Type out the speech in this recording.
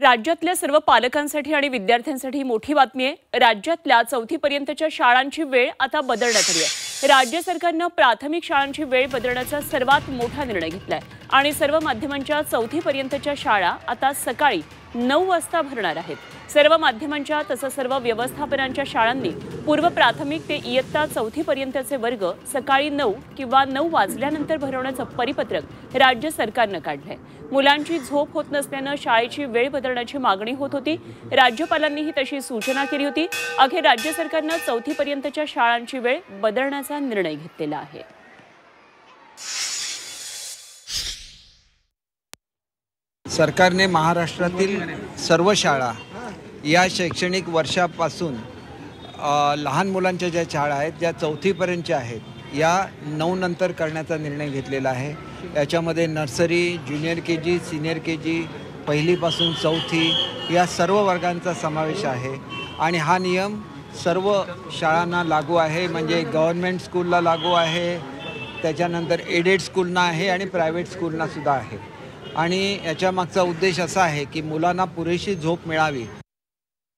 राज्यातल्या सर्व पालकांसाठी आणि विद्यार्थ्यांसाठी मोठी बातमी आहे। राज्यातल्या 4थी पर्यंतच्या शाळांची वेळ आता बदलण्यात आली आहे। राज्य सरकारने प्राथमिक शाळांची वेळ बदलण्याचा सर्वात मोठा निर्णय घेतलाय आणि सर्व माध्यमांच्या 4थी पर्यंतच्या शाळा आता सकाळी 9 वाजता भरणार आहेत। सर्व माध्यमांच्या तसंच सर्व व्यवस्थापनांच्या शाळांनी पूर्व प्राथमिक ते इयत्ता 4थी पर्यंतचे वर्ग सकाळी 9 किंवा 9 वाजल्यानंतर भरवण्याचं परिपत्रक राज्य सरकारने काढलंय। मुलांची झोप होत नसल्याने शाळेची वेळ बदलण्याची मागणी होत होती। राज्यपालांनीही तशी सूचना केली होती। अखेर राज्य सरकारने 4थी पर्यंतच्या शाळांची वेळ बदलण्याचा निर्णय घेतलेला आहे। सरकारने महाराष्ट्रातील सर्व शाळा या शैक्षणिक वर्षापासून लहान मुलांच्या ज्या शाळा आहेत ज्या 4थी पर्यंतच्या आहेत या 9 नंतर करण्याचा निर्णय घेतलेला आहे। याच्यामध्ये nursery, junior KG, senior KG, पहिलीपासून 4थी या सर्व वर्गांचा समावेश आहे आणि हा नियम सर्व शाळांना लागू आहे। म्हणजे गव्हर्नमेंट स्कूलला लागू आहे, त्याच्यानंतर एडेड स्कूलना आहे आणि प्रायव्हेट स्कूलना सुद्धा आहे। आणि याच्या मागचा उद्देश असा आहे की मुलांना पुरेशी झोप मिळावी